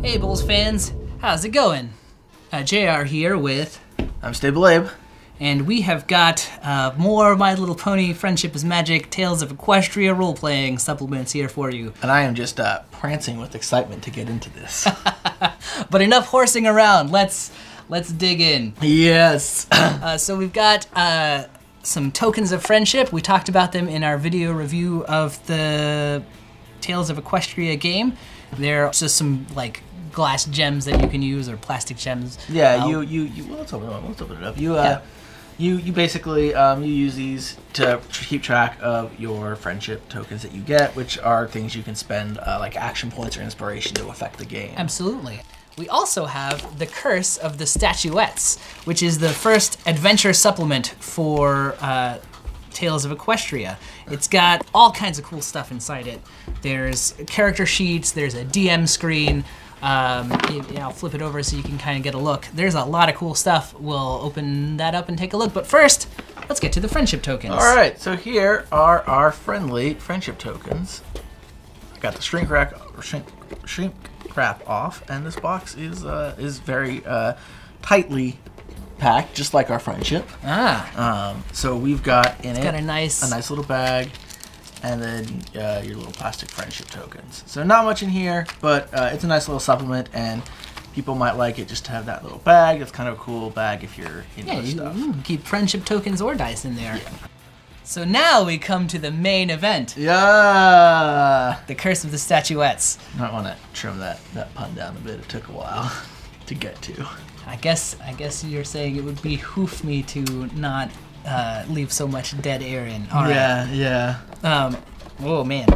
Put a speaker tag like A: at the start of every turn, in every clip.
A: Hey BoLS fans, how's it going? JayArr here with...
B: I'm StableAbe.
A: And we have got more My Little Pony Friendship is Magic Tails of Equestria role-playing supplements here for you.
B: And I am just prancing with excitement to get into this.
A: But enough horsing around, let's dig in.
B: Yes!
A: So we've got some tokens of friendship. We talked about them in our video review of the Tails of Equestria game. They're just some like glass gems that you can use, or plastic gems.
B: Yeah, well, let's open it up. You basically you use these to keep track of your friendship tokens that you get, which are things you can spend like action points or inspiration to affect the game.
A: Absolutely. We also have the Curse of the Statuettes, which is the first adventure supplement for Tails of Equestria. It's got all kinds of cool stuff inside it. There's character sheets, there's a DM screen. I'll flip it over so you can kind of get a look. There's a lot of cool stuff. We'll open that up and take a look. But first, let's get to the friendship tokens.
B: All right, so here are our friendly friendship tokens. I got the shrink wrap off, and this box is very tightly packed, just like our friendship. So we've got in it a nice little bag, and then your little plastic friendship tokens. So not much in here, but it's a nice little supplement, and people might like it just to have that little bag. It's kind of a cool bag if you're into this stuff.
A: You can keep friendship tokens or dice in there. Yeah. So now we come to the main event.
B: Yeah.
A: The Curse of the Statuettes.
B: I might want to trim that pun down a bit. It took a while to get to.
A: I guess you're saying it would behoove me to not leave so much dead air in. All right.
B: Yeah.
A: Oh man,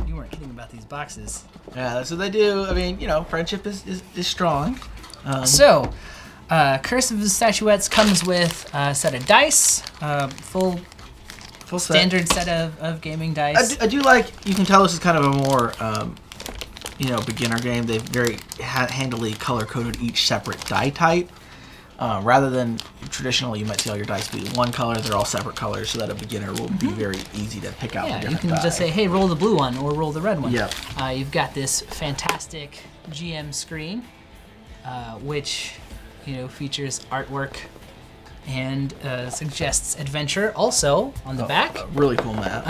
A: you weren't kidding about these boxes.
B: Yeah, that's what they do. I mean, you know, friendship is strong.
A: So, Curse of the Statuettes comes with a set of dice, full standard set of gaming dice.
B: I do like, you can tell this is kind of a more, beginner game. They've very handily color-coded each separate die type. Rather than traditional, you might see all your dice be one color, they're all separate colors, so that a beginner will be very easy to pick out the different
A: you can just say, hey, roll the blue one, or roll the red one.
B: Yep.
A: You've got this fantastic GM screen, which, features artwork and suggests adventure. Also, on the back,
B: a really cool map.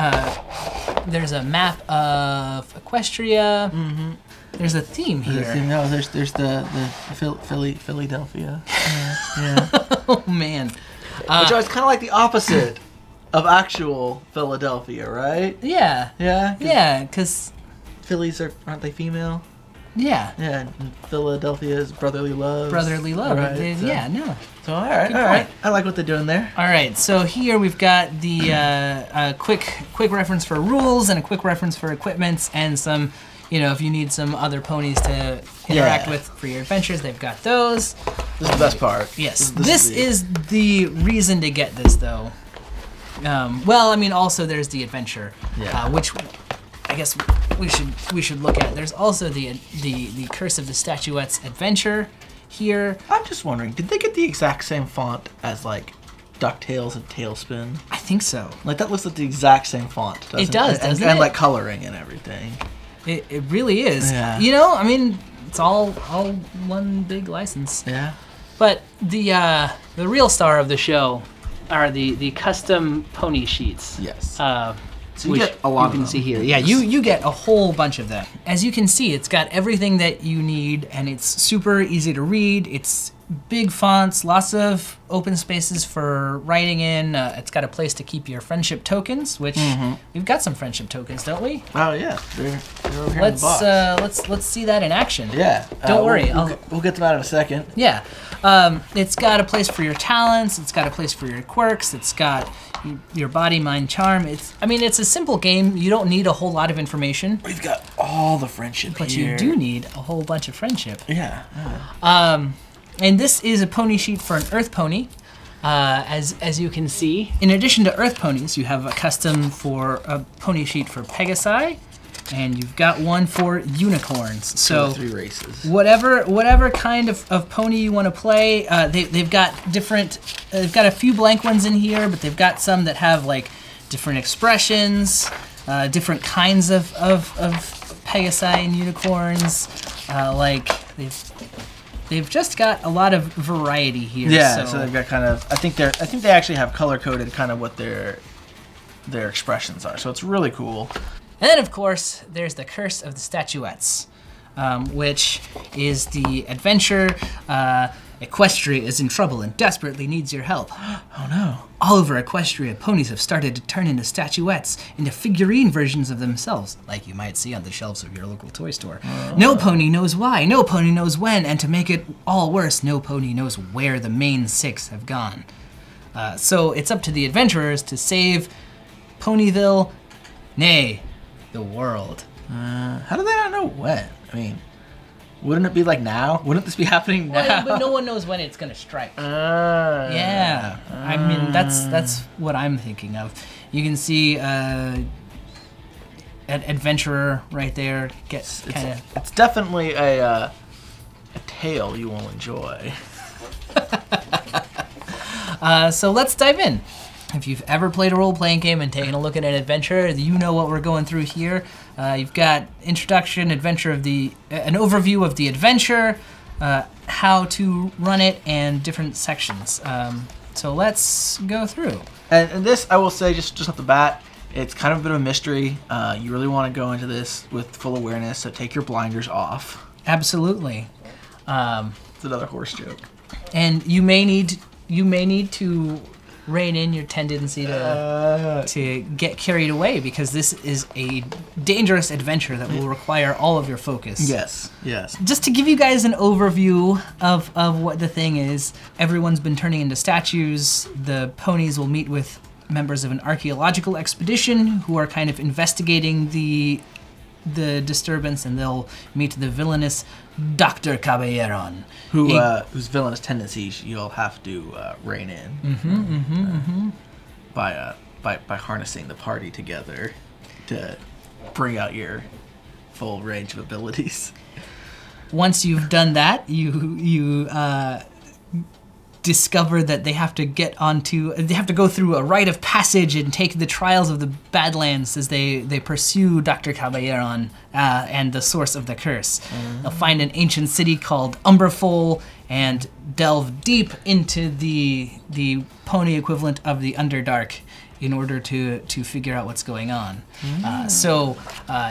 A: There's a map of Equestria. There's a theme here.
B: There's the Philadelphia. Yeah.
A: Oh man.
B: Which is kind of like the opposite of actual Philadelphia, right?
A: Yeah.
B: Yeah.
A: Yeah, because
B: Phillies aren't they female?
A: Yeah.
B: Yeah. And Philadelphia is brotherly love.
A: Brotherly love.
B: Right,
A: yeah. No.
B: So all right. I like what they're doing there.
A: All right. So here we've got the quick reference for rules and a quick reference for equipments and some. If you need some other ponies to interact with for your adventures, they've got those.
B: This is the best part.
A: Yes. This is the reason to get this, though. Also there's the adventure, which I guess we should look at. There's also the Curse of the Statuettes adventure here.
B: I'm just wondering, did they get the exact same font as like DuckTales and Tailspin?
A: I think so.
B: Like that looks like the exact same font. Doesn't
A: it does, doesn't it?
B: And like coloring and everything.
A: It really is.
B: Yeah.
A: It's all one big license.
B: Yeah.
A: But the real star of the show are the custom pony sheets.
B: Yes.
A: So you get a lot of them. You can see here. Yeah, you get a whole bunch of them. As you can see, it's got everything that you need, and it's super easy to read. It's big fonts, lots of open spaces for writing in. It's got a place to keep your friendship tokens, which we've got some friendship tokens, don't we?
B: Oh yeah, they're over here in the box.
A: Let's see that in action.
B: Yeah.
A: Don't worry.
B: We'll get them out in a second.
A: Yeah. It's got a place for your talents. It's got a place for your quirks. It's got your body, mind, charm. It's a simple game. You don't need a whole lot of information.
B: We've got all the friendship
A: but
B: here.
A: You do need a whole bunch of friendship.
B: Yeah.
A: And this is a pony sheet for an Earth pony, as you can see. In addition to Earth ponies, you have a custom for a pony sheet for Pegasi, and you've got one for unicorns. So
B: 3 races.
A: Whatever kind of pony you want to play, they've got different. They've got a few blank ones in here, but they've got some that have like different expressions. different kinds of Pegasi and unicorns. Like they've just got a lot of variety here.
B: Yeah, so they've got kind of. I think they actually have color coded kind of what their expressions are. So it's really cool.
A: And then of course there's the Curse of the Statuettes, which is the adventure. Equestria is in trouble and desperately needs your help.
B: Oh no.
A: All over Equestria, ponies have started to turn into statuettes, into figurine versions of themselves, like you might see on the shelves of your local toy store. No pony knows why, no pony knows when, and to make it all worse, no pony knows where the main 6 have gone. So it's up to the adventurers to save Ponyville, nay, the world.
B: How do they not know when? I mean, wouldn't it be like now? Wouldn't this be happening now?
A: Well, but no one knows when it's gonna strike. Yeah, I mean that's what I'm thinking of. You can see an adventurer right there.
B: It's definitely a tale you will enjoy.
A: So let's dive in. If you've ever played a role-playing game and taken a look at an adventure, you know what we're going through here. You've got introduction, adventure of an overview of the adventure, how to run it, and different sections. So let's go through.
B: And this, I will say, just off the bat, it's kind of a bit of a mystery. You really want to go into this with full awareness, so take your blinders off.
A: Absolutely.
B: It's another horse joke.
A: And you may need to rein in your tendency to get carried away, because this is a dangerous adventure that will require all of your focus.
B: Yes, yes.
A: Just to give you guys an overview of what the thing is, everyone's been turning into statues. The ponies will meet with members of an archaeological expedition who are kind of investigating the disturbance, and they'll meet the villainous Dr. Caballeron,
B: whose villainous tendencies you'll have to rein in by harnessing the party together to bring out your full range of abilities.
A: Once you've done that, you discover that they have to go through a rite of passage and take the trials of the Badlands as they pursue Dr. Caballeron and the source of the curse. They'll find an ancient city called Umberfol and delve deep into the pony equivalent of the Underdark in order to figure out what's going on. So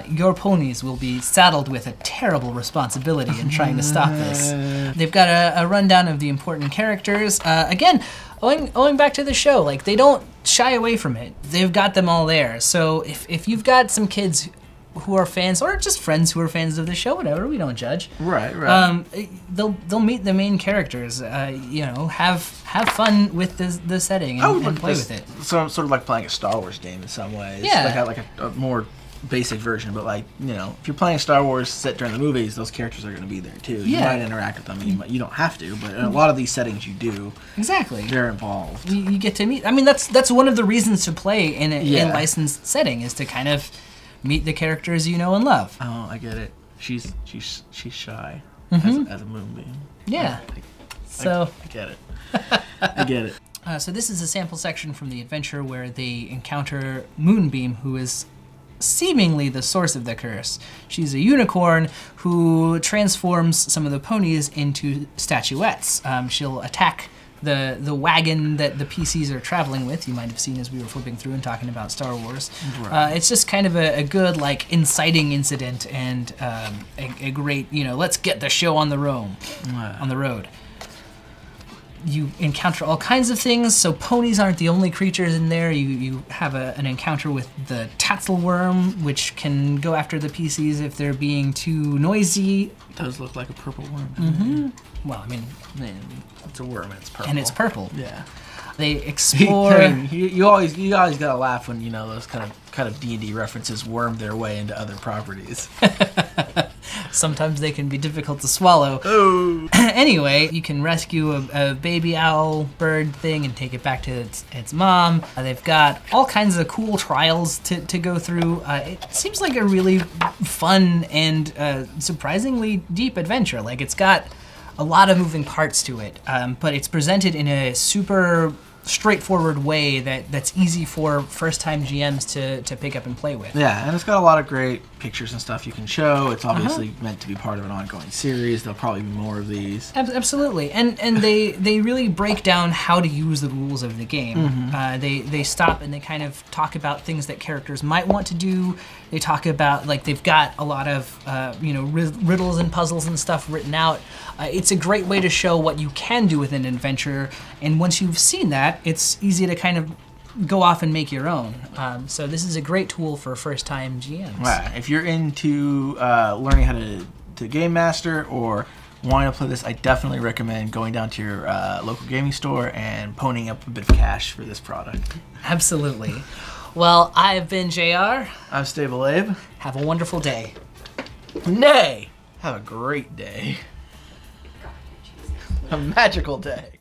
A: your ponies will be saddled with a terrible responsibility in trying to stop this. They've got a rundown of the important characters. Again, owing back to the show, like, they don't shy away from it. They've got them all there. So if you've got some kids who are fans, or just friends who are fans of the show, whatever, we don't judge.
B: Right.
A: They'll meet the main characters. Have fun with the setting and play with it. So
B: sort of like playing a Star Wars game in some ways.
A: Yeah.
B: Like a more basic version, but if you're playing Star Wars set during the movies, those characters are going to be there too. You might interact with them. You don't have to, but in a lot of these settings you do.
A: Exactly.
B: They're involved.
A: You get to meet. I mean, that's one of the reasons to play in a licensed setting, is to kind of meet the characters you know and love.
B: Oh, I get it. She's shy as a moonbeam.
A: Yeah.
B: I get it. I get it.
A: So this is a sample section from the adventure where they encounter Moonbeam, who is seemingly the source of the curse. She's a unicorn who transforms some of the ponies into statuettes. She'll attack the wagon that the PCs are traveling with. You might have seen as we were flipping through and talking about Star Wars. Right. It's just kind of a good, inciting incident, and a great, let's get the show on the road. You encounter all kinds of things. So ponies aren't the only creatures in there. You have an encounter with the Tatzelworm, which can go after the PCs if they're being too noisy.
B: It does look like a purple worm.
A: Well, I mean,
B: it's a worm and it's purple.
A: And it's purple.
B: Yeah.
A: They explore.
B: you always gotta laugh when those kind of D&D references worm their way into other properties.
A: Sometimes they can be difficult to swallow.
B: Oh.
A: Anyway, you can rescue a baby owl bird thing and take it back to its mom. They've got all kinds of cool trials to go through. It seems like a really fun and surprisingly deep adventure. It's got a lot of moving parts to it, but it's presented in a super straightforward way that's easy for first-time GMs to pick up and play with.
B: Yeah, and it's got a lot of great pictures and stuff you can show. It's obviously meant to be part of an ongoing series. There'll probably be more of these.
A: Absolutely, and they really break down how to use the rules of the game. They stop and they kind of talk about things that characters might want to do. They talk about, like, they've got a lot of riddles and puzzles and stuff written out. It's a great way to show what you can do with an adventure, and once you've seen that, it's easy to kind of go off and make your own. So this is a great tool for first-time GMs.
B: Right. If you're into learning how to game master or wanting to play this, I definitely recommend going down to your local gaming store and ponying up a bit of cash for this product.
A: Absolutely. Well, I've been JayArr.
B: I'm StableAbe.
A: Have a wonderful day.
B: Nay, have a great day. A magical day.